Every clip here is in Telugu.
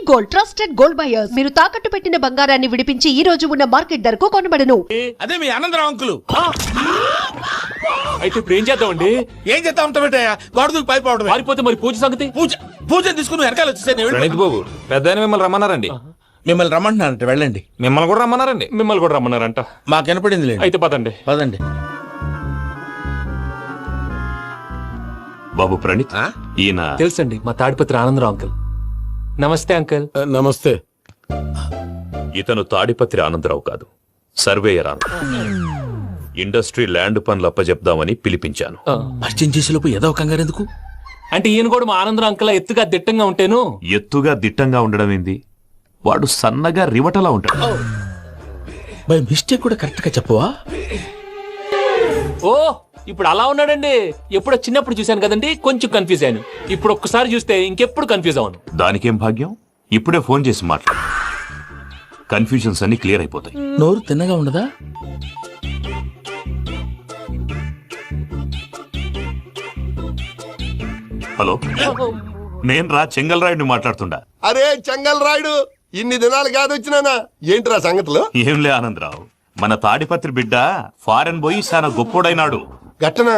Gold, trusted gold buyers. మీరు తాకట్టు పెట్టిన బంగారాన్ని విడిపించి ఈ రోజు ఉన్న మార్కెట్ ధరకు కొనబడను. అదే మీ ఆనందరావు అంకులు. అయితే ఇప్పుడు ఏం చేద్దామండి? ఏం చేస్తా ఉంటా పెట్టాయా, గోడ దూకి పైపోవడం. పారిపోతే మరి పూజ సంగతి? పూజ తీసుకుని వెనకాల వచ్చేసాను. ప్రణీత్ బాబు, పెద్ద మిమ్మల్ని రమ్మన్నారండి. మిమ్మల్ని రమ్మంటున్నారంట, వెళ్ళండి. మిమ్మల్ని కూడా రమ్మన్నారండి. మిమ్మల్ని కూడా రమ్మన్నారంట. మాకు వినపడింది లేదు. అయితే పదండి. పదండి. బాబు ప్రణీత్, ఈయన తెలుసండి, మా తాడిపత్రి ఆనందరావు అంకుల్. నమస్తే అంకుల్. నమస్తే. ఇతను తాడిపత్రి ఆనందరావు కాదు, సర్వేయర్ ఆనందరావు. ఇండస్ట్రీ ల్యాండ్ పనులు అప్పజెప్దామని పిలిపించాను. పరిచయం చేసేలోపు ఏదో కంగారు ఎందుకు? అంటే ఈయన కూడా మా ఆనందరావు అంకుల్ ఎత్తుగా దిట్టంగా ఉంటేను. ఎత్తుగా దిట్టంగా ఉండడం ఏంది, వాడు సన్నగా రివటలా ఉంటాడు. బై మిస్టేక్ కూడా కరెక్ట్ గా చెప్పవా? ఓ, ఇప్పుడు అలా ఉన్నాడండి. ఎప్పుడో చిన్నప్పుడు చూశాను కదండి, కొంచెం కన్ఫ్యూజ్ అయ్యాను. ఇప్పుడు ఒక్కసారి చూస్తే ఇంకెప్పుడు కన్ఫ్యూజ్ అవ్వను. దానికేం భాగ్యం, ఇప్పుడే ఫోన్ చేసి మాట్లాడు. కన్ఫ్యూజన్స్ అన్ని క్లియర్ అయిపోతాయి. నోరు తిన్నగా ఉండదా? హలో, నేను రా చెంగల్ రాయుడిని మాట్లాడుతుండా. అరే చెంగల్ రాయుడు, ఇన్ని దినాలు కాదు వచ్చినానా? ఏంట్రా సంగతులు? ఏంలే ఆనందరావు, మన తాడిపత్రి బిడ్డ ఫారెన్ పోయి చాలా గొప్పోడైనాడు. గట్టనా?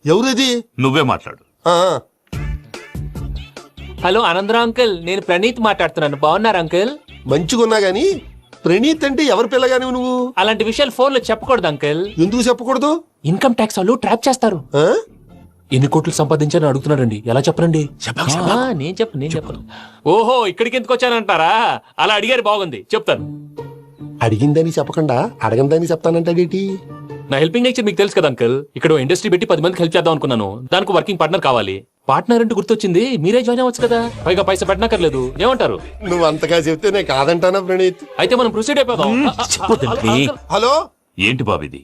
ఎవరిది? నువ్వే మాట్లాడు. హలో ఆనందరావు అంకుల్, నేను ప్రణీత్ మాట్లాడుతున్నాను. బాగున్నారు అంకుల్? మంచిగున్నా గాని ప్రణీత్ అంటే ఎవరి పిల్లగాని నువ్వు? అలాంటి విషయాలు ఫోన్ లో చెప్పకూడదు అంకుల్. ఎందుకు చెప్పకూడదు? ఇన్కమ్ ట్యాక్స్ వాళ్ళు ట్రాప్ చేస్తారు. ఆ? ఎన్ని కోట్లు సంపాదించాలని అడుగుతున్నారండి. ఎలా చెప్పరండి? నేను చెప్పను. ఓహో, ఇక్కడికి ఎందుకు వచ్చానంటారా? అలా అడిగారు, బాగుంది, చెప్తాను. అడిగిందని చెప్పకుండా అడగందని చెప్తానంటాడేటి? నా హెల్పింగ్ నేచర్ మీకు తెలుసు కదా అంకుల్. ఇక్కడ ఇండస్ట్రీ పెట్టి 10 మందికి హెల్ప్ చేద్దాం అనుకున్నాను. దానికి వర్కింగ్ పార్ట్నర్ కావాలి. పార్ట్నర్ అంటే గుర్తొచ్చింది, మీరే జాయిన్ అవ్వచ్చు కదా. పైగా పైసా పెట్టనక్కర్లేదు. ఏమంటారు? నువ్వు అంతగా చెప్తే నేను కాదంటానా ప్రణీత్? అయితే మనం ప్రొసీడ్ అయిపోదాం. హలో, ఏంటి బాబిది,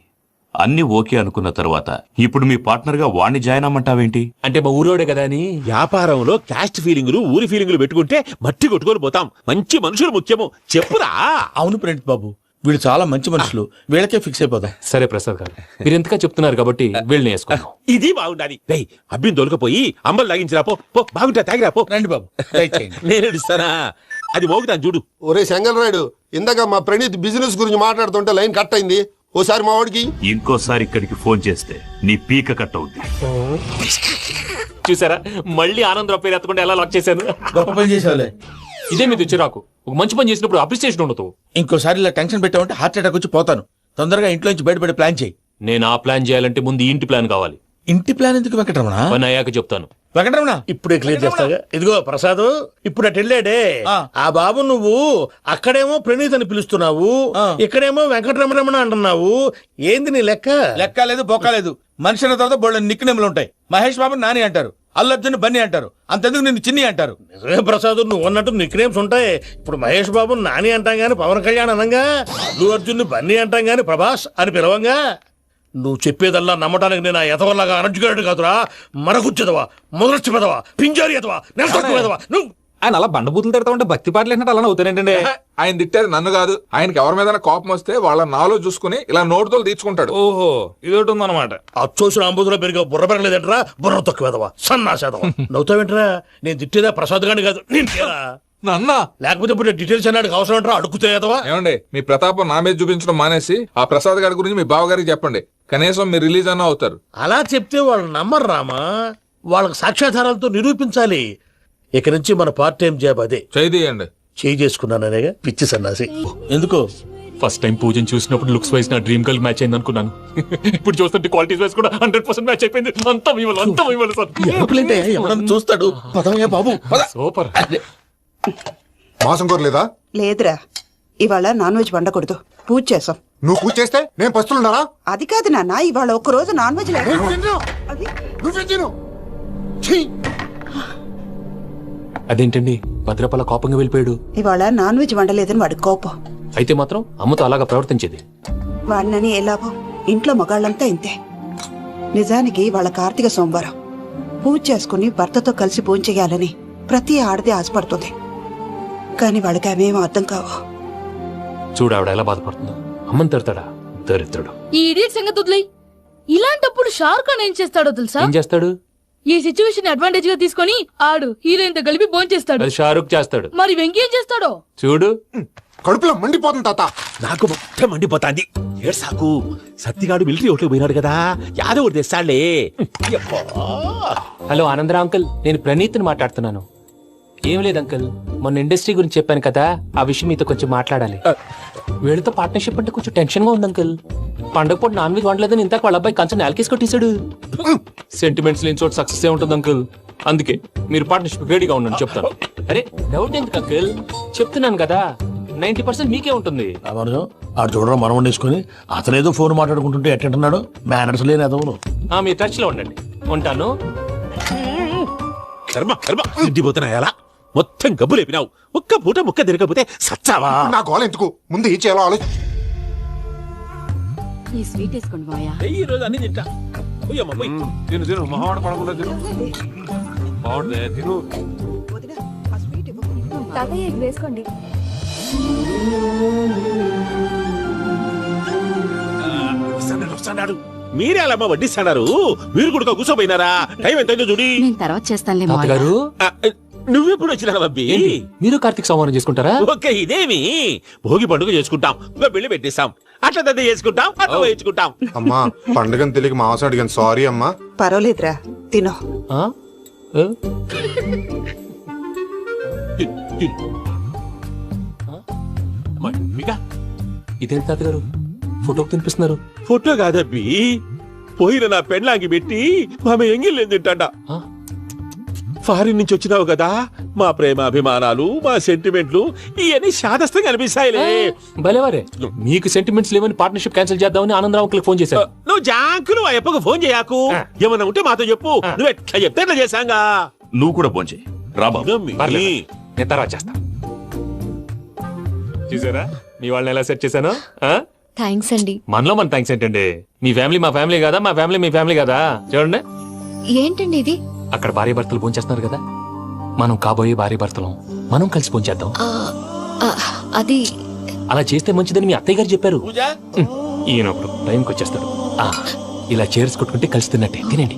అన్ని ఓకే అనుకున్న తర్వాత ఇప్పుడు మీ పార్ట్నర్ గా వాణ్ణి జాయిన్ అమ్మంటావేంటి? అంటే మా ఊరోడే కదా అని. వ్యాపారంలో క్యాస్ట్ ఫీలింగులు, ఊరి ఫీలింగులు పెట్టుకుంటే మట్టి కొట్టుకొని పోతాం. మంచి మనుషులు ముఖ్యము. చెప్పురా. అవును ప్రణీత్ బాబు, వీళ్ళు చాలా మంచి మనుషులు. వీళ్ళకే ఫిక్స్ అయిపోదాం. సరే ప్రసాద్ గారు, మీరు ఎంతగా చెప్తున్నారు కాబట్టి వీళ్ళని వేసుకున్నాం. ఇది బాగుండాలి. రేయ్, అబ్బిని దొలకపోయి అంబలు లాగించిరా పో. బాగుంటా, తాగిరా పో. రండి బాబు, దయచేయండి. నేను ఇస్తానా? అది మోగుతాను చూడు. ఒరే చెంగల్ రాయుడు, ఇందాక మా ప్రణీత్ బిజినెస్ గురించి మాట్లాడుతుంటే లైన్ కట్ అయింది. ఓసారి మా వాడికి ఇంకోసారి ఇక్కడికి ఫోన్ చేస్తే నీ పీక కట్ అవుద్ది. చూసారా, మళ్ళీ ఆనందరావు పేరు ఎత్తకుండా ఎలా లాక్ చేశాను. గొప్ప పని చేసేవాళ్ళే. ఇదే మీద చిరాకు. ఒక మంచి పని చేసినప్పుడు అప్రిసియేషన్ ఉండదు. ఇంకోసారి ఇలా టెన్షన్ పెట్టామంటే హార్ట్ అటాక్ వచ్చి పోతాను. తొందరగా ఇంట్లో నుంచి బయటపడే ప్లాన్ చేయి. నేను ఆ ప్లాన్ చేయాలంటే ముందు ఇంటి ప్లాన్ కావాలి. ఇంటి ప్లాన్ ఎందుకు వెంకటరమణ? పని అయ్యాక చెప్తాను. వెంకటరమణ ఇప్పుడే క్లియర్ చేస్తాగా. ఇదిగో ప్రసాద్, ఇప్పుడు అటు వెళ్ళాడే ఆ బాబు, నువ్వు అక్కడేమో ప్రణీత్ అని పిలుస్తున్నావు, ఇక్కడేమో వెంకటరమణ అంటున్నావు. ఏంది నీ లెక్క? లెక్క లేదు, బొక్క లేదు. మనిషి అన్న తర్వాత బోళ్ళ నిక్నెములు ఉంటాయి. మహేష్ బాబు నాని అంటారు, అల్లు అర్జున్ బన్నీ అంటారు, అంతెందుకు నిన్ను చిన్ని అంటారు. నిజమే ప్రసాద్, నువ్వు అన్నట్టు నిక్ నేమ్స్ ఉంటాయి. ఇప్పుడు మహేష్ బాబు నాని అంటాం గాని పవన్ కళ్యాణ్ అనంగా, అల్లు అర్జున్ బన్నీ అంటాం గాని ప్రభాస్ అని పిలవంగా. నువ్వు చెప్పేదల్లా నమ్మటానికి నేను ఎతవల్లాగా అనర్జుకేటెడ్ కాదురా. మరగుచ్చదవా, మొదలచ్చి పెదవా, పింజారి ఎదవా, నెలసొక్కుదవా నువ్వు. ఆయన అలా బండబూతులు తిడతా ఉంటే భక్తి పాటలు ఏంటంటే అలా అవుతానేంటండి. ఆయన తిట్టేది నన్ను కాదు, ఆయనకి ఎవరి మీద కోపం వస్తే వాళ్ళ నాలో చూసుకుని ఇలా నోటుతో తీర్చుకుంటాడు. ఓహో, ఇదొకటి ఉందన్నమాట. అచ్చోసిన అంబుధులో పెరిగా బుర్ర పెరగలేదంటరా, బుర్ర తొక్కువేదవా, సన్నాసేదవా. నవ్వుతావేంట్రా? నేను తిట్టేదా ప్రసాద్ గాని కాదు, నేను నన్నా. లేకపోతే ఇప్పుడు డీటెయిల్స్ అన్నాడు అవసరం అంటారా? అడుగుతాయేదవా. ఏమండి, మీ ప్రతాపం నా మీద చూపించడం మానేసి ఆ ప్రసాద్ గారి గురించి మీ బావగారికి చెప్పండి. కనీసం మీరు రిలీజ్ అన్న అవుతారు. అలా చెప్తే వాళ్ళు నమ్మరు రామా. వాళ్ళకి సాక్ష్యాధారాలతో నిరూపించాలి. ఇక నుంచి మన పార్ట్ టైం జాబ్ అదే. చేయండి. చేయి చేసుకున్నాననేగా పిచ్చి సన్నాసి. ఎందుకో ఫస్ట్ టైం పూజను చూసినప్పుడు లుక్స్ వైజ్ నా డ్రీమ్ గర్ల్ మ్యాచ్ అయింది అనుకున్నాను. ఇప్పుడు చూస్తుంటే క్వాలిటీస్ వైజ్ కూడా 100% మ్యాచ్ అయిపోయింది. అంతా ఇవ్వాలి సార్. ఎవడన్నా చూస్తాడు. పదవయ్యా బాబు, సూపర్. మాసం కోరలేదా? లేదురా, ఇవాళ నాన్ వెజ్ వండకూడదు. పూజ చేసాం. నువ్వు పూజ చేస్తే నేను పస్తులున్నారా? అది కాదు నాన్న, ఇవాళ ఒక్క రోజు నాన్ వెజ్ లేదు. అదేంటండి, భద్రపల కోపంగా వెళ్ళిపోయాడు. ఇవాళ నాన్ వెజ్ వండలేదని వాడి కోపం. అయితే మాత్రం అమ్మతో అలాగా ప్రవర్తించేది. వాడినని ఏ లాభం? ఇంట్లో మగాళ్ళంతా ఇంతే. నిజానికి వాళ్ళ కార్తీక సోమవారం పూజ చేసుకుని భర్తతో కలిసి పూజ చేయాలని ప్రతి ఆడది ఆశపడుతుంది. కానీ వాళ్ళకి అవేమో అర్థం కావు. చూడు ఆవిడ ఎలా బాధపడుతుందో. అమ్మని తిడతాడా దరిద్రుడు. ఈ ఇడియట్ సంగతి వదిలేయ్. ఇలాంటప్పుడు షారుఖ్ ఖాన్ ఏం చేస్తాడో తెలుసా? ఏం చేస్తాడు? ఈ సిచ్యువేషన్ అడ్వాంటేజ్ గా తీసుకొని ఆడు హీరోయిన్ తో కలిపి భోంచేస్తాడు. అది షారుఖ్ చేస్తాడు. మరి వెంకీ ఏం చేస్తాడో చూడు. కడుపులో మండిపోతుంది తాత. నాకు మొత్తం మండిపోతాంది. ఏడ్సాకు, సత్తిగాడు మిలిటరీ ఓట్లకు పోయినాడు కదా, యాదవ్ ఒకటి తెస్తాడులే. హలో ఆనందరావు అంకుల్, నేను ప్రణీత్ని మాట్లాడుతున్నాను. ఏం లేదు అంకుల్, మొన్న ఇండస్ట్రీ గురించి చెప్పాను కదా, ఆ విషయం మీతో కొంచెం మాట్లాడాలి. వీళ్ళతో పార్ట్నర్షిప్ అంటే కొంచెం టెన్షన్ గా ఉంది అంకుల్. పండగ పూట నాన్ వెజ్ వండలేదని ఇంతకు వాళ్ళ అబ్బాయి కంచెం నేలకేసి కొట్టేశాడు. సెంటిమెంట్స్ లేని చోట సక్సెస్ ఏ ఉంటుంది అంకుల్. అందుకే మీరు పార్ట్నర్షిప్ రెడీగా ఉండండి చెప్తాను. అరే డౌట్ ఎందుకు అంకుల్, చెప్తున్నాను కదా 90% మీకే ఉంటుంది. ఆడు చూడడం మనం వండేసుకుని అతనేదో ఫోన్ మాట్లాడుకుంటుంటే ఎట్టంటున్నాడు, మేనర్స్ లేని అదవును. మీరు టచ్ లో ఉండండి. ఉంటాను. కర్మ కర్మ, తిండిపోతున్నాయలా మొత్తం గబ్బు లేపినావు. ఒక్క పూట ముక్క తిరగకపోతే సచ్చావా? నా గోల ఎందుకు, ముందు ఈ చేయాలో ఆలోచి. ఈ స్వీట్ వేసుకోండి మాయా. ఈ రోజు అన్ని తింటా. తిను తిను, మహావాడ పడకుండా తిను. బాగుంటుంది, తిను. వదినా, ఆ స్వీట్ ఇవ్వు. తాతయ్య ఇది వేసుకోండి. వస్తాడు. మీరే అలా వడ్డిస్తాడారు, మీరు కూడా కూర్చోపోయినారా? టైం ఎంతైందో చూడి. నేను తర్వాత చేస్తానులే తాతగారు, నువ్వెప్పుడు వచ్చినా అబ్బి? మీరు కార్తీక్ సంహారం చేసుకుంటారా? ఓకే, ఇదేమి భోగి పండుగ చేసుకుంటాం, ఒక పెళ్లి పెట్టేస్తాం, అట్లా దద్ద చేసుకుంటాం, అట్లా వేయించుకుంటాం. అమ్మా పండుగని తెలియక మాంసం అడిగాను, సారీ అమ్మా. పర్వాలేదురా, తినో. ఆ? ఏ? ఇదేంటి తాతగారు ఫోటోకి తినిపిస్తున్నారు? ఫోటో కాదబ్బి, పోయిన నా పెళ్ళాంగి పెట్టి ఆమె ఎంగిల్లేం తింటాడ. ఫారిన్ నుంచి వచ్చినావు కదా, మా ప్రేమ అభిమానాలు, మా సెంటిమెంట్లు ఇవన్నీ శాదస్తంగా అనిపిస్తాయిలే. భలేవారే, మీకు సెంటిమెంట్స్ లేవని పార్ట్నర్షిప్ క్యాన్సిల్ చేద్దామని ఆనందరావు అంకుల్ ఫోన్ చేశారు. నువ్వు జాంకులు ఆ ఎప్పకు ఫోన్ చేయకు, ఏమన్నా ఉంటే మాతో చెప్పు. నువ్వు ఎట్లా చెప్తే ఎట్లా చేశాంగా. నువ్వు కూడా ఫోన్ చేయి రాబా. నేను తర్వాత చేస్తా. చూసారా మీ వాళ్ళని ఎలా సెట్ చేశాను? థ్యాంక్స్ అండి. మనలో మన థ్యాంక్స్ ఏంటండి, మీ ఫ్యామిలీ మా ఫ్యామిలీ కదా, మా ఫ్యామిలీ మీ ఫ్యామిలీ కదా. చూడండి, ఏంటండి ఇది? అక్కడ భార్య భర్తలు ఫోన్ చేస్తున్నారు కదా, మనం కాబోయే భార్య భర్తలు మనం కలిసి ఫోన్ చేద్దాం. అది అలా చేస్తే మంచిదని మీ అత్తయ్య గారు చెప్పారు. పూజ ఈయన ఒకడు టైంకి వచ్చేస్తాడు. ఇలా చేర్స్ కొట్టుకుంటే కలిసి తిన్నట్టే, తినండి.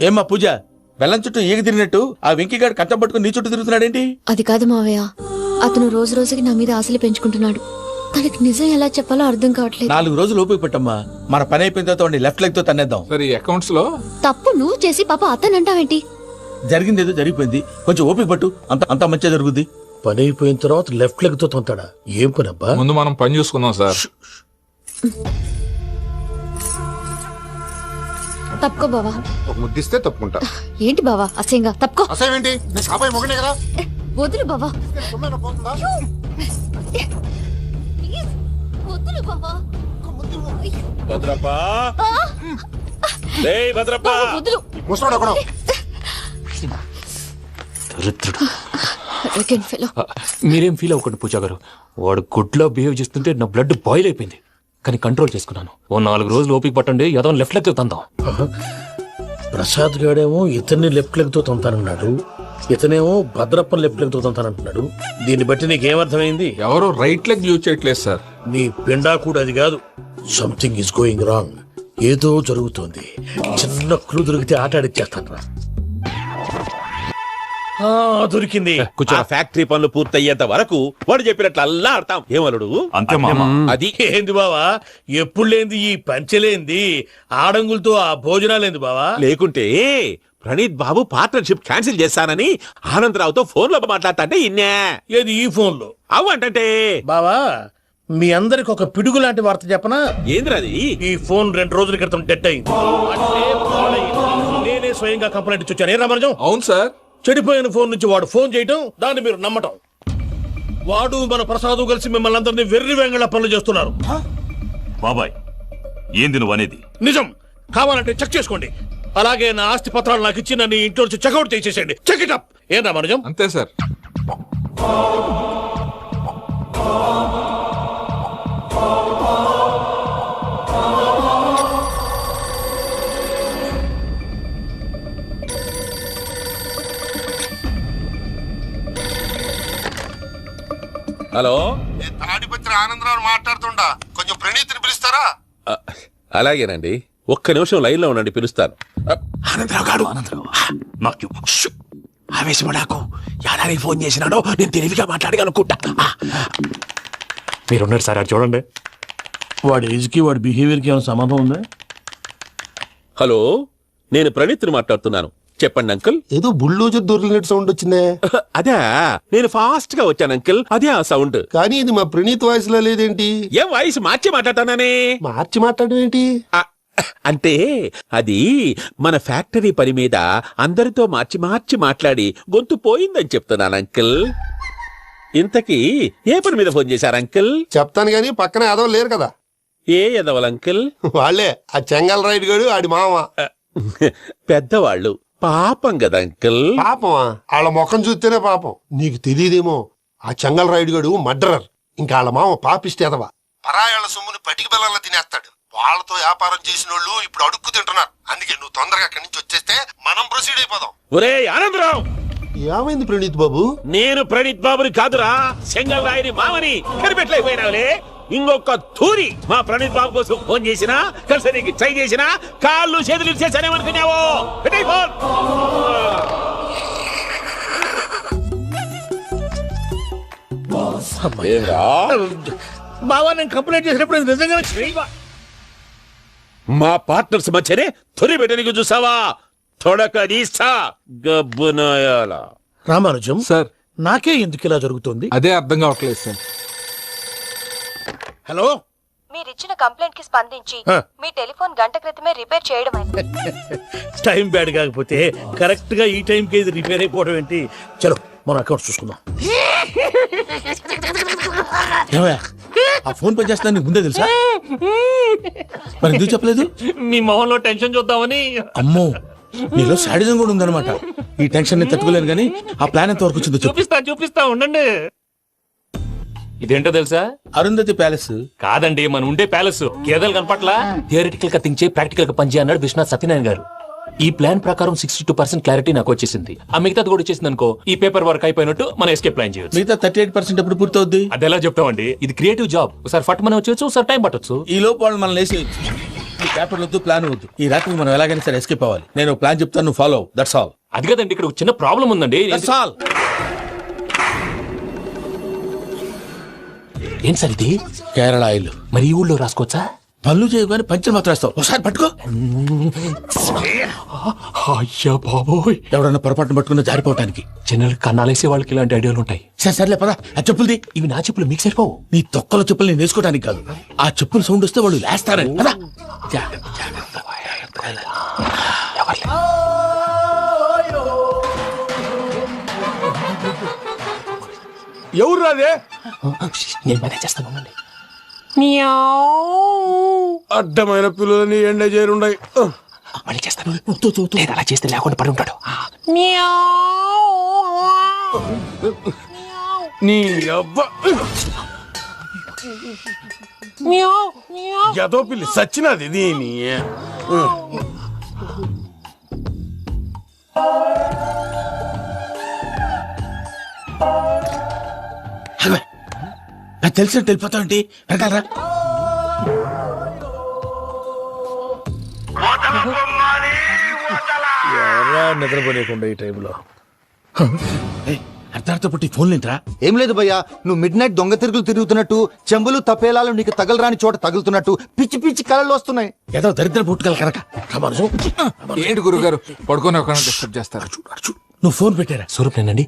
ఏమ్మా పూజ, బెల్లం చుట్టూ ఈగ తిరిగినట్టు ఆ వెంకీగాడు కట్టం పట్టుకుని నీ చుట్టూ తిరుగుతున్నాడేంటి? అది కాదు మావయ్య, అతను రోజు రోజుకి నా మీద ఆశలు పెంచుకుంటున్నాడు. తనకి నిజం ఎలా చెప్పాలో అర్థం కావట్లేదు. 4 రోజులు ఓపిక పట్టమ్మా, మన పని అయిపోయిన తర్వాత లెఫ్ట్ లెగ్ తో తన్నేద్దాం. సరే అకౌంట్స్ లో తప్పు నువ్వు చేసి పాప అతను అంటావేంటి? జరిగింది ఏదో జరిగిపోయింది, కొంచెం ఓపిక పట్టు, అంతా మంచిగా జరుగుద్ది. పని అయిపోయిన తర్వాత లెఫ్ట్ లెగ్ తో తొంతాడా? ఏం పని అబ్బా? ముందు మనం పని చూసుకుందాం సార్. తప్పుకో బావా. ఒక ముద్దిస్తే తప్పుకుంటా. ఏంటి బావా అసహ్యంగా? తప్పుకో. అసేమేంటి, నేను కాపాయి మొగనే కదా. వదులు బావా. సొమ్మేనా పోతుందా? వదులు బావా. భద్రప్పా, డేయ్ భద్రప్పా, వదులు. ముసలోడు అక్కడ. మీరేం ఫీల్ అవ్వకండి పూజా గారు, వాడు గుడ్లో బిహేవ్ చేస్తుంటే నా బ్లడ్ బాయిల్ అయిపోయింది, కానీ కంట్రోల్ చేసుకున్నాను. ఓ 4 రోజులు ఓపిక పట్టండి, ఏదో లెఫ్ట్ లెగ్ తందాం. ప్రసాద్ గాడేమో ఇతన్ని లెఫ్ట్ లెగ్ తో తొంతానన్నాడు, ఇతనేమో భద్రప్పని లెఫ్ట్ లెగ్ తో తొంతానంటున్నాడు. దీన్ని బట్టి నీకేమర్థమైంది? ఎవరు రైట్ లెగ్ యూజ్ చేయట్లేదు సార్. నీ పిండా కూడా అది కాదు. Something is going wrong. ఏదో జరుగుతోంది. చిన్న క్లూ దొరికితే ఆట ఆడిచ్చేస్తాను రా. దొరికింది. కొంచెం ఫ్యాక్టరీ పనులు పూర్తయ్యేంత వరకు వాడు చెప్పినట్లు అల్లా ఆడతాం. ఏమలుడు అంతే మామ. అది ఏంది బావా, ఎప్పుడు లేంది ఈ పంచలేంది, ఆడంగులతో ఆ భోజనాలేంది బావా? లేకుంటే ప్రణీత్ బాబు పార్ట్నర్షిప్ క్యాన్సిల్ చేస్తానని ఆనందరావుతో ఫోన్ లో మాట్లాడతా అంటే ఇన్నే. ఏది ఈ ఫోన్ లో? అవ్వంటే బావా, మీ అందరికి ఒక పిడుగు లాంటి వార్త చెప్పనా? ఏంద్రది? ఈ ఫోన్ 2 రోజుల క్రితం డెడ్ అయింది. నేనే స్వయంగా కంప్లైంట్ ఇచ్చి వచ్చాను. ఏ రామరాజం? అవును సార్. చెడిపోయిన ఫోన్ నుంచి వాడు ఫోన్ చేయటం, దాన్ని మీరు నమ్మటం. వాడు మన ప్రసాదు కలిసి మిమ్మల్ని అందరినీ వెర్రి వెంగళ పనులు చేస్తున్నారు. బాబాయ్ ఏంది నువ్వు అనేది? నిజం. కావాలంటే చెక్ చేసుకోండి. అలాగే నా ఆస్తి పత్రాలు నాకు ఇచ్చి నన్ను ఇంట్లో నుంచి చెక్అౌట్ చేసేసేయండి. Check it up. ఏం రామరాజం? అంతే సార్. హలో, తాడిపత్రి ఆనందరావు మాట్లాడుతుండా, కొంచెం ప్రణీతిని పిలుస్తారా? అలాగేనండి, ఒక్క నిమిషం లైన్ లో ఉండండి, పిలుస్తాను. ఆనందరావు గాడు నాకు ఆవేశపడాకు. యాదారి ఫోన్ చేసినాడో నేను తెలివిగా మాట్లాడగలనుకుంటా. మీరున్నారు సార్, అది చూడండి. వాడి ఏజ్కి వాడి బిహేవియర్కి ఏమైనా సంబంధం ఉందా? హలో, నేను ప్రణీత్ని మాట్లాడుతున్నాను. చెప్పండి అంకుల్. ఏదో బుల్డోజర్ దొరికినట్టు సౌండ్ వచ్చిందే. అదే, నేను ఫాస్ట్ గా వచ్చాను అంకుల్, అదే ఆ సౌండ్. కానీ ఇది మా ప్రణీత్ వాయిస్ లో లేదేంటి? ఏ వాయిస్ మార్చి మాట్లాడతాననే? మార్చి మాట్లాడడం ఏంటి? అంటే అది మన ఫ్యాక్టరీ పని మీద అందరితో మార్చి మార్చి మాట్లాడి గొంతు పోయిందని చెప్తున్నాను అంకుల్. ఇంతకీ ఏ పని మీద ఫోన్ చేశారు అంకుల్? చెప్తాను గానీ పక్కన ఏదో లేరు కదా. ఏ ఎదవల్ అంకుల్? వాళ్ళే ఆ చెంగల్ రైడ్ గడు ఆడి మామ. పెద్దవాళ్ళు, పాపం కదా అంకుల్. పాపమా? వాళ్ళ ముఖం చూస్తేనే పాపం. నీకు తెలియదేమో, ఆ చెంగల్ రైడ్ గడు మర్డరర్. ఇంకా వాళ్ళ మామ పాపిష్టి ఎదవా. పరాయాళ్ళ సొమ్ముని పటికి బెల్లంలో తినేస్తాడు. వాళ్ళతో వ్యాపారం చేసిన వాళ్ళు ఇప్పుడు అడుక్కు తింటున్నారు. అందుకే నువ్వు తొందరగా అక్కడి నుంచి వచ్చేస్తే మనం ప్రొసీడ్ అయిపోదాం. ఒరే ఆనందరావు! ఏమైంది ప్రణీత్ బాబు? నేను ప్రణీత్ బాబుని కాదురా, సెంగల్ రాయని మామని. కనిపెట్టలేకపోయినావులే. ఇంకొక తూరి మా ప్రణీత్ బాబు కోసం ఫోన్ చేసినా, కలిసి నీకు ట్రై చేసినా, కాళ్ళు చేతులు చేశానేమనుకున్నావు? పెట్టేయ్ ఫోన్. బావా, నేను కంప్లైంట్ చేసినప్పుడు నిజంగా మా పార్ట్నర్స్ మధ్యనే తొలి పెట్టడానికి చూసావా? తొడక నీస్తా గబ్బునాయాల. రామానుజం సార్, నాకే ఎందుకు ఇలా జరుగుతుంది? అదే అర్థం కావట్లేదు సార్. హలో, మీరిచ్చిన కంప్లైంట్ కి స్పందించి మీ టెలిఫోన్ గంట క్రితమే రిపేర్ చేయడం. టైం బ్యాడ్ కాకపోతే కరెక్ట్ గా ఈ టైంకి ఇది రిపేర్ అయిపోవడం ఏంటి? చలో మన అకౌంట్ చూసుకుందాం. ఏమయ్యా, ఆ ఫోన్ పని చేస్తున్నా నీకు ముందే తెలుసా? మరి ఎందుకు చెప్పలేదు? మీ మొహంలో టెన్షన్ చూద్దామని. అమ్మో, నీలో శాడిజం కూడా ఉందన్నమాట. ఈ టెన్షన్ ని తట్టుకోలేను కానీ ఆ ప్లాన్ ఎంత వరకు వచ్చిందో చూపిస్తా ఉండండి. ఇదేంటో తెలుసా? అరుంధతి ప్యాలెస్ కాదండి, మన ఉండే ప్యాలెస్. గేదెలు కనపట్లా? థియరిటికల్ గా థింక్ చేయి, ప్రాక్టికల్ గా పనిచేయ అన్నాడు విశ్వనాథ్ సత్యనారాయణ గారు. ఈ ప్లాన్ ప్రకారం 62% క్లారిటీ నాకు వచ్చేసింది. ఆ మిగతాది కూడా వచ్చేసింది అనుకో, ఈ పేపర్ వర్క్ అయిపోయినట్టు మనం ఎస్కేప్ ప్లాన్ చేయొచ్చు. మిగతా 38% ఎప్పుడు పూర్తవుద్ది? అది ఎలా చెప్తామండి? ఇది క్రియేటివ్ జాబ్. ఒకసారి ఫట్ మనం వచ్చేయచ్చు, ఒకసారి టైం పట్టొచ్చు. ఈ లోపు వాళ్ళు మనం లేసి ఈ పేపర్ వద్దు, ప్లాన్ వద్దు. ఈ రాత్రికి మనం ఎలాగైనా సరే ఎస్కేప్ అవ్వాలి. నేను ప్లాన్ చెప్తాను, నువ్వు ఫాలో. That's all. అది కదండి, ఇక్కడ ఒక చిన్న ప్రాబ్లం ఉందండి. That's all. ఏం సార్ ఇది? కేరళ ఆయిల్. మరి ఈ ఊళ్ళో రాసుకోవచ్చా? పనులు చేయగానే పంచర్ మాత్రం వేస్తావు. ఒకసారి పట్టుకో. అయ్యా బాబోయ్, ఎవడన్నా పొరపాటున పట్టుకున్న జారిపోవటానికి. జనరల్ కన్నాలేసే వాళ్ళకి ఇలాంటి ఐడియాలు ఉంటాయి. సర్లే పదా, ఆ చెప్పులది. ఇవి నా చెప్పులు, మీకు సరిపోవు. నీ తొక్కల చెప్పులు నేను వేసుకోవడానికి కాదు, ఆ చెప్పులు సౌండ్ వస్తే వాళ్ళు లేస్తారని. పదా. ఎవరు రాదే? నేను మేనేజ్ చేస్తాను. అడ్డమైన పిల్లలని ఎండ చేరుండయి. మళ్ళీ చేస్తాను. లేదు, అలా చేస్తే లేకుండా పడి ఉంటాడు. నీ అబ్బా ఎదో పిల్లి సచ్చినది దీని. నాకు తెలిసినట్టు వెళ్ళిపోతావు ఏంటి? వెనకాలరా. నిద్రపోలేకుండా ఈ టైంలో అర్ధార్థ పుట్టి ఫోన్ లేంట్రా? ఏం లేదు భయ్యా, నువ్వు మిడ్ నైట్ దొంగ తిరుగులు తిరుగుతున్నట్టు, చెంబులు తపేలాలు నీకు తగలరాని చోట తగులుతున్నట్టు పిచ్చి పిచ్చి కళలు వస్తున్నాయి. ఏదో దరిద్ర పుట్టుకల కనుక. ఏంటి గురుగారు పడుకొని ఒక డిస్టర్బ్ చేస్తారు? నువ్వు ఫోన్ పెట్టారా? స్వరూపేనండి.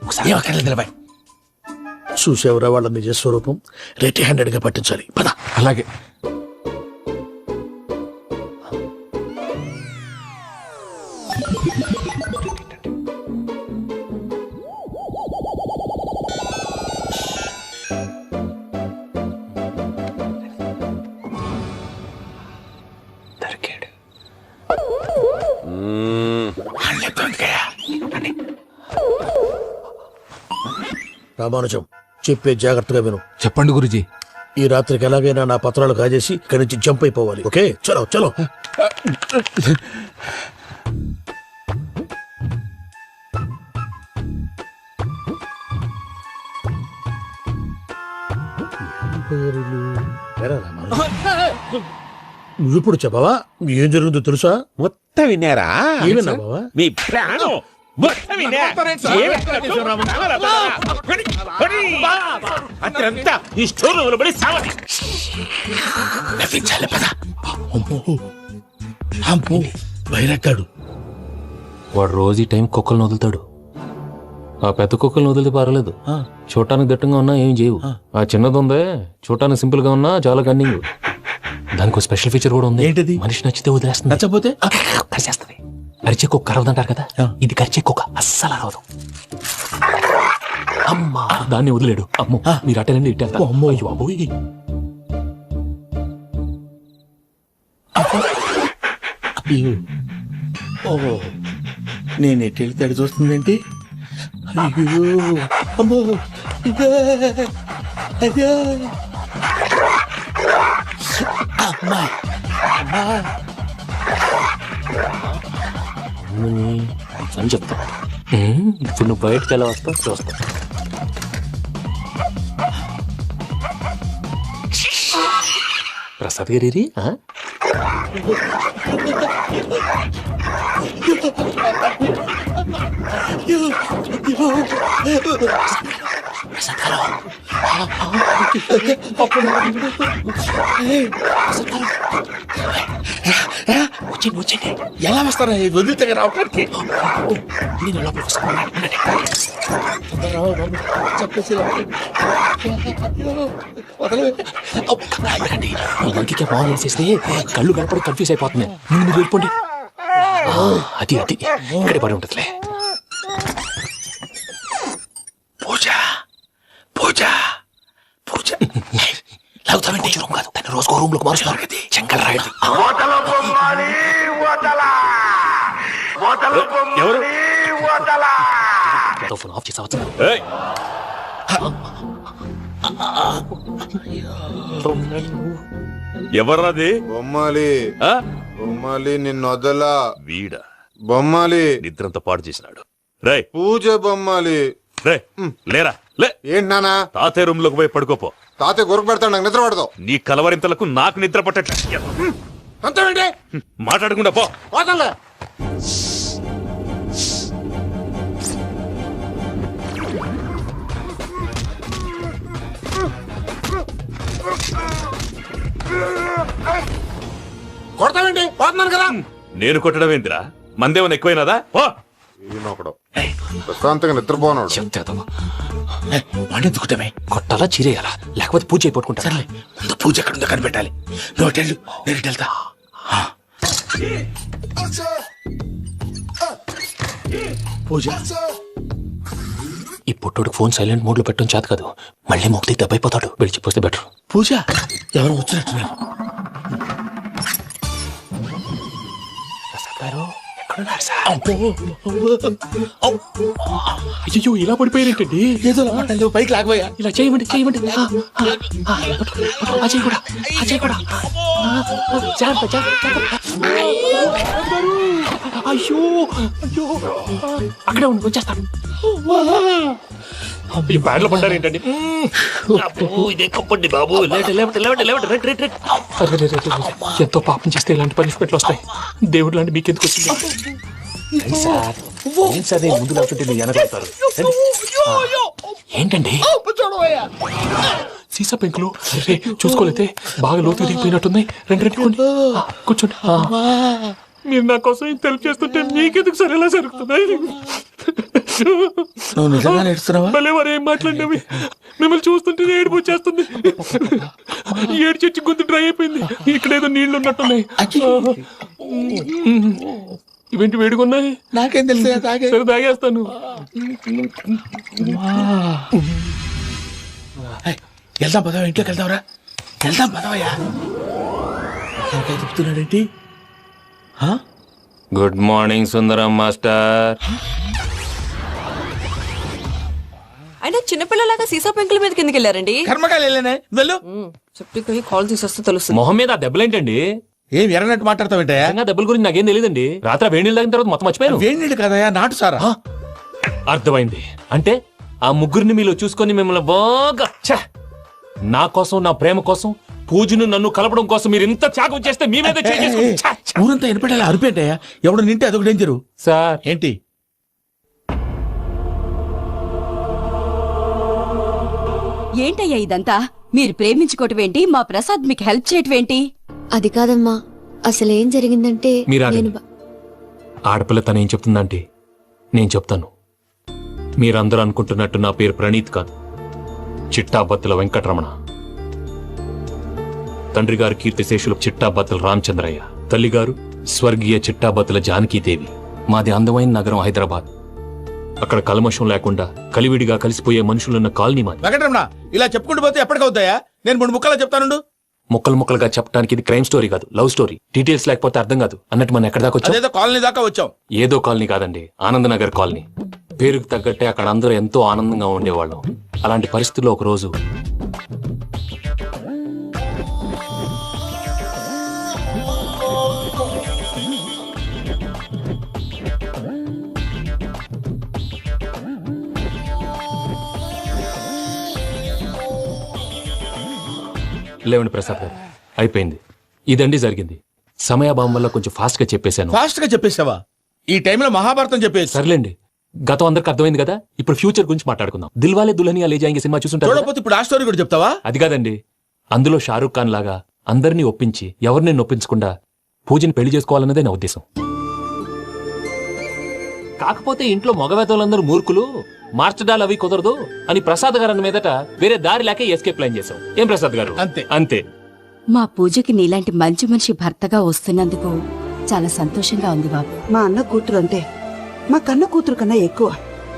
చూసేవరా వాళ్ళ నిజ స్వరూపం. రెట్టి హ్యాండెడ్ గా పట్టించాలి. పద. అలాగే. రామానుజం, చెప్పే జాగ్రత్తగా విను. చెప్పండి గురుజీ. ఈ రాత్రికి ఎలాగైనా నా పత్రాలు కాజేసి ఇక్కడి నుంచి జంప్ అయిపోవాలి. ఓకే, చలో చలో. నువ్వు ఇప్పుడు చెప్పవా ఏం జరుగుతుందో తెలుసా? మొత్తం విన్నారా? ఏమన్నా బావా? మీ ప్రాణం మొత్తం విన్నా? అతనంతా ఈ స్టోర్ రూమ్ లో పడి సావని. నవ్వించాలి పద. అమ్మో బయరట్టాడు. వాడు రోజు ఈ టైం కుక్కలను వదులుతాడు. ఆ పెద్ద కుక్కలను వదిలితే పర్లేదు, చూడటానికి దట్టంగా ఉన్నా ఏం చేయవు. ఆ చిన్నది ఉందే చూడటానికి సింపుల్ గా ఉన్నా చాలా కన్నింగ్. దానికి ఒక స్పెషల్ ఫీచర్ కూడా ఉంది. ఏంటిది? మనిషి నచ్చితే వదిలేస్తుంది, నచ్చపోతే కరిచేస్తుంది. అరిచే కుక్క అరవదంటారు కదా, ఇది కరిచే కుక్క అస్సలు అరవదు. అమ్మా దాన్ని వదిలేడు. అమ్మో మీరు అటెండి ఇట్టే. అమ్మో అయ్యో బాబోయ్. ఓహో నేను ఎటు వెళ్తాడు చూస్తుందేంటి? అయ్యో అమ్మో అయ్యో అమ్మా అని చెప్తా. ఇప్పుడు నువ్వు బయటకు ఎలా వస్తావు చూస్తా. ప్రసాద్ గారి వచ్చింది వచ్చింది. ఎలా వస్తారా వదిలితే రావడానికి? నేను లోపలికి వస్తాను. ఇంకే బాగా వేసేస్తే కళ్ళు కనపడి కన్ఫ్యూజ్ అయిపోతుంది. మీరు వెళ్ళిపోండి. అది అది ఇక్కడే పడి ఉంటుందిలే. పూజ పూజ పూజ లాగుతామంటే రూమ్ కాదు, తన రోజుకో రూమ్ లోకి మారుస్తున్నారు కదా. చెంగల్ రాయడు. ఎవరు? ఫోన్ ఆఫ్ చేసావచ్చు. ఎవర్రాది? బొమ్మాలి బొమ్మాలి నిన్ను వదలా. వీడ బొమ్మాలి నిద్రంతా పాడు చేసినాడు. రే పూజ బొమ్మాలి. రే లేరా లే. ఏంటి నానా? తాతయ్య రూమ్ లోకి పోయి పడుకోపో. తాతయ్య గొరకు పెడతాడు, నాకు నిద్ర పడతావు. నీ కలవరింతలకు నాకు నిద్ర పట్టట్లే. అంతేంటి? మాట్లాడకుండా పో. పోతాలే. కొడతావేంటి? పోతున్నాను కదా. నేను కొట్టడం ఏంటిరా? మందేమన్నా ఎక్కువైనదా? పో. ఈయనొకడు ప్రశాంతంగా నిద్రపోనాడు. వాడెందుకుంటామే? కొట్టాలా చీరేయాలా లేకపోతే పూజ అయిపోట్టుకుంటా. సర్లే ముందు పూజ ఎక్కడుందో కనిపెట్టాలి. నువ్వు వెళ్ళు, నేను ఇటు వెళ్తా. పూజ ఈ పుట్టోడికి ఫోన్ సైలెంట్ మోడ్ లో పెట్టడం చేత కాదు. మళ్ళీ మొక్కి దెబ్బైపోతాడు. విడిచిపోతే బెటర్. పూజ ఎవరు వచ్చినట్టున్నారు? అయ్యో ఇలా పడిపోయారేంటండి? ఏదో పైకి లాగబోయా. ఇలా చేయమండి చేయమండి. అజయ్ కూడా అజయ్ కూడా. అయ్యో అయ్యో అక్కడే ఉండి వచ్చేస్తాను. ఈ బ్యాడ్ లో పడ్డారు ఏంటండి? ఇదే కప్పండి బాబు. ఎంతో పాపం చేస్తే ఇలాంటి పనిష్మెంట్లు వస్తాయి. దేవుడు లాంటి మీకెందుకు వచ్చింది? ముందు లేకుంటే మీరు వెనకాడతారు. ఏంటండి సీసా పెంకులు? అరే చూసుకోలేతే బాగా లోతు దిగిపోయినట్టున్నాయి. రెండు రెండు కూర్చోండి. మీరు నా కోసం ఇంత హెల్ప్ చేస్తుంటే మీకెందుకు సరే ఎలా జరుగుతున్నాయి? నువ్వు నిజంగా నేర్చుతున్నావా? మళ్ళీ వారు ఏం మాట్లాడినవి? మిమ్మల్ని చూస్తుంటే ఏడుపు వచ్చేస్తుంది. ఏడు చెట్టు గొంతు డ్రై అయిపోయింది. ఇక్కడ ఏదో నీళ్లు ఉన్నట్టున్నాయి. ఇవేంటి వేడుకున్నాయి? నాకేం తెలుసు. సరే తాగేస్తాను. వెళ్దాం పదవా, ఇంట్లోకి వెళ్దాంరా. వెళ్దాం పదవయ్యా. చెప్తున్నాడేంటి? గుడ్ మార్నింగ్ సుందరం మాస్టర్. అయినా చిన్నపిల్లలాగా సీసా పెంకుల మీద కిందకి వెళ్ళారండి. కర్మకాయలు వెళ్ళానే. వెళ్ళు. చెప్పి కాల్ తీసేస్తే తెలుస్తుంది. మొహం మీద ఆ దెబ్బలేంటండి? ఏం ఎర్రనట్టు మాట్లాడతావేంటయా? దెబ్బల గురించి నాకేం తెలియదండి. రాత్రి వేడి నీళ్ళు తాగిన తర్వాత మొత్తం మర్చిపోయాను. వేడి నీళ్ళు కదయా, నాటు సారా. అర్థమైంది. అంటే ఆ ముగ్గురిని మీలో చూసుకొని మిమ్మల్ని బాగా నా కోసం నా ప్రేమ కోసం పూజను నన్ను కలపడం కోసం మీరు ఇంత త్యాగం చేస్తే మీ మీద ఊరంతా ఎనపడేలా అరిపేంటయ్యా, ఎవడు నింటే అదొక డేంజరు. సార్ ఏంటి? ఏంటయ్యా ఇదంతా? మీరు ప్రేమించుకోవటం ఏంటి? మా ప్రసాద్ మీకు హెల్ప్ చేయటం ఏంటి? అది కాదమ్మా, అసలేం జరిగిందంటే మీరు నేను ఆగండి. ఆడపిల్ల తనేం చెప్తుందంటే నేను చెప్తాను. మీరందరూ అనుకుంటున్నట్టు నా పేరు ప్రణీత్ కాదు, చిట్టాబత్తుల వెంకటరమణ. తండ్రి గారు కీర్తిశేషులు చిట్టాబత్తుల రామచంద్రయ్య, తల్లిగారు స్వర్గీయ చిట్టాబత్తుల జానకీదేవి. మాది అందమైన నగరం హైదరాబాద్. అక్కడ కల్మషం లేకుండా కలివిడిగా కలిసిపోయే మనుషులున్న కాలనీ మాది. వెంకటరమణ, ఇలా చెప్పుకుంటూ పోతే ఎప్పటికవుతాయా? నేను 3 ముక్కలా చెప్తానుండు. ముక్కలు ముక్కలుగా చెప్పడానికి ఇది క్రైమ్ స్టోరీ కాదు, లవ్ స్టోరీ. డీటెయిల్స్ లేకపోతే అర్థం కాదు. అన్నట్టు మనం ఎక్కడ దాకా వచ్చాం? అదేదో కాలనీ దాకా వచ్చాం. ఏదో కాలనీ కాదండి, ఆనందనగర్ కాలనీ. పేరుకు తగ్గట్టే అక్కడ అందరూ ఎంతో ఆనందంగా ఉండేవాళ్ళం. అలాంటి పరిస్థితుల్లో ఒక రోజు లేవండి ప్రసాద్ గారు, అయిపోయింది. ఇదండి జరిగింది. సమయాభావం వల్ల కొంచెం ఫాస్ట్ గా చెప్పేశాను. ఫాస్ట్ గా చెప్పేసావా? ఈ టైంలో మహాభారతం చెప్పేసి. సర్లేండి, గతం అందరికి అర్థమైంది కదా. ఇప్పుడు ఫ్యూచర్ గురించి మాట్లాడుకుందాం. దిల్వాలే దుల్హనియా లే జాయేంగే సినిమా చూసుంటారు. చూడకపోతే ఇప్పుడు ఆ స్టోరీ కూడా చెప్తావా? అది కాదండి, అందులో షారూక్ ఖాన్ లాగా అందరినీ ఒప్పించి ఎవరిని నొప్పించకుండా పూజని పెళ్లి చేసుకోవాలన్నదే నా ఉద్దేశం. కాకపోతే ఇంట్లో మగవేతలందరూ మూర్ఖులు, మార్చడాలు అవి కుదరదు అని ప్రసాద్ గారు అన్న మీదట వేరే దారి లేక ఎస్కేప్ ప్లాన్ చేశాం. ఏం ప్రసాద్ గారు? అంతే అంతే. మా పూజకి నీలాంటి మంచి మనిషి భర్తగా వస్తున్నందుకు చాలా సంతోషంగా ఉంది బాబు. మా అన్న కూతురు అంటే మా కన్న కూతురు కన్నా ఎక్కువ.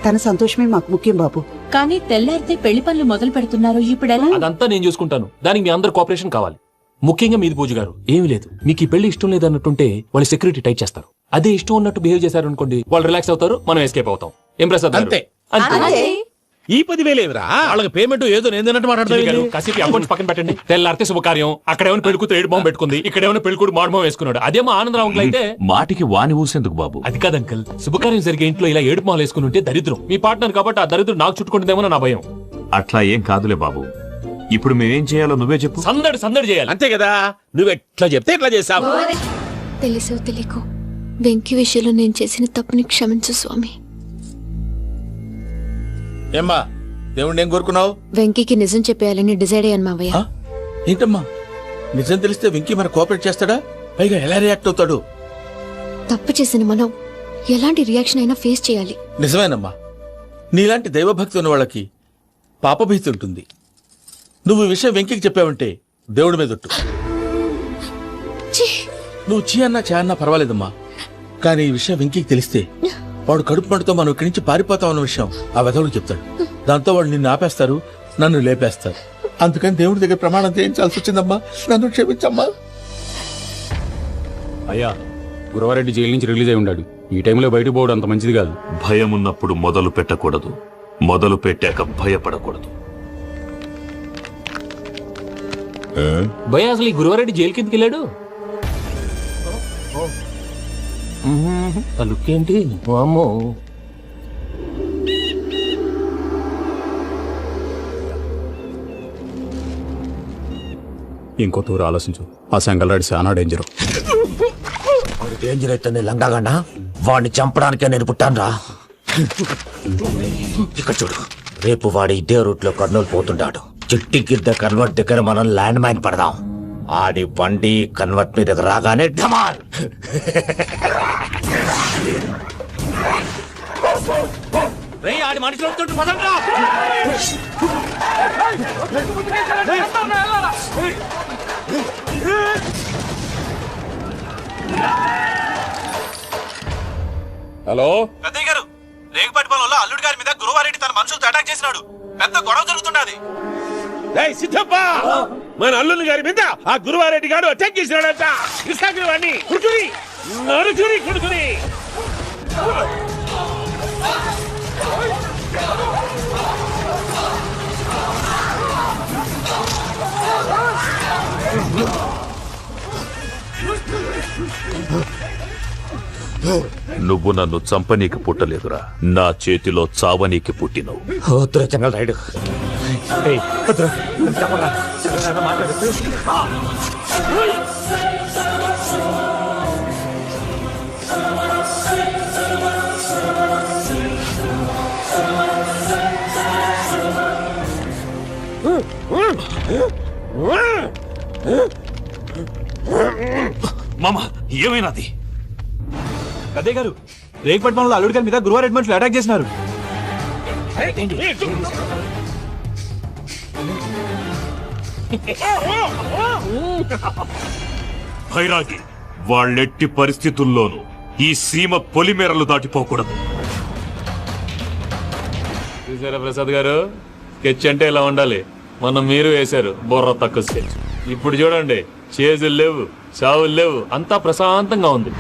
తన సంతోషమే మాకు ముఖ్యం బాబు. కానీ తెల్లారితే పెళ్లి పనులు మొదలు పెడుతున్నారు, ఇప్పుడెలా? అదంతా నేను చూసుకుంటాను. దానికి మీ అందరు కోఆపరేషన్ కావాలి. ముఖ్యంగా మీది పూజ గారు. ఏమీ లేదు, మీకు ఈ పెళ్లి ఇష్టం లేదన్నట్టుంటే వాళ్ళు సెక్యూరిటీ టైట్ చేస్తారు. అదే ఇష్టం ఉన్నట్టు బిహేవ్ చేశారు అనుకోండి, వాళ్ళు రిలాక్స్ అవుతారు, మనం ఎస్కేప్ అవుతాం. ఏం ప్రసాద్ గారు? అంతే. అంతే. ఈ 10,000 ఏమిరా? వాళ్ళకి పేమెంట్ ఏదో నేను మాట్లాడతాను. కాసేపు అకౌంట్స్ పక్కన పెట్టండి. తెల్లారితే శుభకార్యం. అక్కడ ఏమైనా పెళ్లి కూతురు ఏడు బాంబు పెట్టుకుంది, ఇక్కడ ఏమైనా పెళ్లి కూతురు మాడు బాంబు వేసుకున్నాడు. అదేమో ఆనందరావు అంకుల్ అయితే మాటికి వాని ఊసేందుకు బాబు? అది కాదు అంకుల్, శుభకార్యం జరిగే ఇంట్లో ఇలా ఏడు మాలు వేసుకుని ఉంటే దరిద్రం. మీ పార్ట్నర్ కాబట్టి ఆ దరిద్రం నాకు చుట్టుకుంటుందేమో నా భయం. అట్లా ఏం కాదులే బాబు. ఇప్పుడు మేమేం చేయాలో నువ్వే చెప్పు. సందడి సందడి చేయాలి. అంతే కదా, నువ్వు ఎట్లా చెప్తే ఎట్లా చేస్తావు. తెలుసో తెలియకో వెంకీ విషయంలో నేను చేసిన తప్పుని క్షమించు స్వామి. ఏమ్మా, దేవుణ్ణి ఏం కోరుకున్నావు? వెంకీకి నిజం చెప్పేయాలని డిసైడ్ అయ్యాను మావయ్య. ఏంటమ్మా, నిజం తెలిస్తే వెంకీ మన కోఆపరేట్ చేస్తాడా? పైగా ఎలా రియాక్ట్ అవుతాడు? తప్పు చేసిన మనం ఎలాంటి రియాక్షన్ అయినా ఫేస్ చేయాలి. నిజమేనమ్మా, నీలాంటి దైవభక్తి ఉన్న వాళ్ళకి పాపభీతి ఉంటుంది. నువ్వు ఈ విషయం వెంకీకి చెప్పావంటే దేవుడి మీద ఒట్టు. నువ్వు చీ అన్నా చా అన్నా పర్వాలేదమ్మా, కానీ ఈ విషయం వెంకీకి తెలిస్తే వాడు కడుపు మంటతో మనం ఇక్కడి నుంచి పారిపోతామన్న విషయం ఆ వెధవుడికి చెప్తాడు. దాంతో వాడు నిన్ను ఆపేస్తారు, నన్ను లేపేస్తారు. అందుకని దేవుడి దగ్గర ప్రమాణం చేయించాల్సి వచ్చిందమ్మా. నన్ను క్షమించమ్మా. అయ్యా, గురవారెడ్డి జైలు నుంచి రిలీజ్ అయి ఉన్నాడు. ఈ టైంలో బయటకు పోవడం అంత మంచిది కాదు. భయం ఉన్నప్పుడు మొదలు పెట్టకూడదు, మొదలు పెట్టాక భయపడకూడదు. భయ అసలు ఈ గురువారెడ్డి జైలు కిందకి వెళ్ళాడు. ఆ లుక్ ఏంటి? అమ్మో, ఇంకో తూరు ఆలోచించు. ఆ సంగల్రాడి చాలా డేంజర్. డేంజర్ అయితే లంగాగండా వాడిని చంపడానికే నేను పుట్టానురా. ఇక్కడ చూడు, రేపు వాడు ఇదే రూట్ లో కర్నూలు పోతుంటాడు. చిట్టి గిద్ద కన్వర్ట్ దగ్గర మనం ల్యాండ్ మైన్ పడదాం. ఆడి బండి కన్వర్ట్ మీద రాగానే ఢమాల్. ఆడి మనుషులు హలో పెద్దయ్య గారు, రేగుపాటి పొలంలో అల్లుడి గారి మీద గురువారెడ్డి తన మనుషులతో అటాక్ చేసినాడు. పెద్ద గొడవ జరుగుతున్నది. సిద్ధప్ప, మన అల్లుని గారి మీద ఆ గురువారెడ్డి గారు అటాక్ చేసినాడంట. కృష్ణాగిరి కుడుకుని నరుచుని కుడుకుని. నువ్వు నన్ను చంపనీకి పుట్టలేదురా, నా చేతిలో చావనీకి పుట్టినవు. వద్దురా చెంగల్ రైడ్. మామ ఏమైనాది? అదే గారు, రేగుపట్నంలో అల్లుడి గారి మీద గురువారెడ్డి మనుషులు అటాక్ చేసినారు. భైరాగి, వాళ్ళెట్టి పరిస్థితుల్లోనూ ఈ సీమ పొలిమేరలు దాటిపోకూడదు. చూసారా ప్రసాద్ గారు, స్కెచ్ అంటే ఇలా ఉండాలి. మనం మీరు వేశారు బొర్ర తక్కువ స్కెచ్. ఇప్పుడు చూడండి, చేజులు లేవు, చావులు లేవు, అంతా ప్రశాంతంగా ఉంది.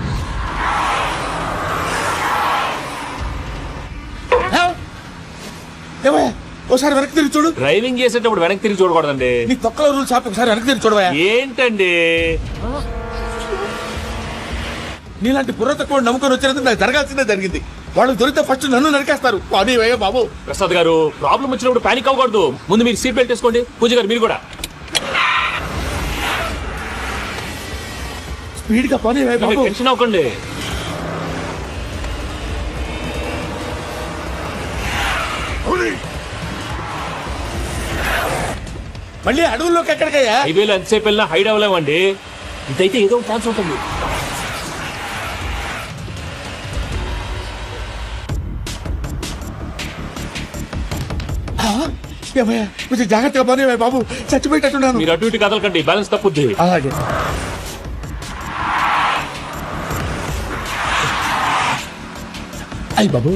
ఒకసారి వెనక్కి తిరిగి చూడు. డ్రైవింగ్ చేసేటప్పుడు వెనక్కి తిరిగి చూడకూడదండి. నీ తొక్కల రూల్స్ ఆపి ఒకసారి వెనక్కి తిరిగి చూడవా. ఏంటండి నీలాంటి బుర్ర తక్కువ నమ్ముకొని వచ్చినందుకు నాకు జరగాల్సిందే జరిగింది. వాళ్ళు దొరికితే ఫస్ట్ నన్ను నరికేస్తారు. అదే వయ్యా బాబు. ప్రసాద్ గారు, ప్రాబ్లం వచ్చినప్పుడు పానిక్ అవ్వకూడదు. ముందు మీరు సీట్ బెల్ట్ వేసుకోండి. పూజ గారు మీరు కూడా స్పీడ్ గా పని బాబు. టెన్షన్ అవ్వకండి. మళ్ళీ అడవుల్లోకి ఎక్కడికయ్యా? హైవేలో ఎంతసేపు వెళ్ళినా హైడ్ అవ్వలేమండి. ఇదైతే ఏదో ఛాన్స్ ఉంటుంది. కొంచెం జాగ్రత్తగా పని బాబు, చచ్చిపోయేటట్టున్నాను. మీరు అటు ఇటు కదలకండి, బ్యాలెన్స్ తప్పుద్ది. అలాగే. అయ్యి బాబు,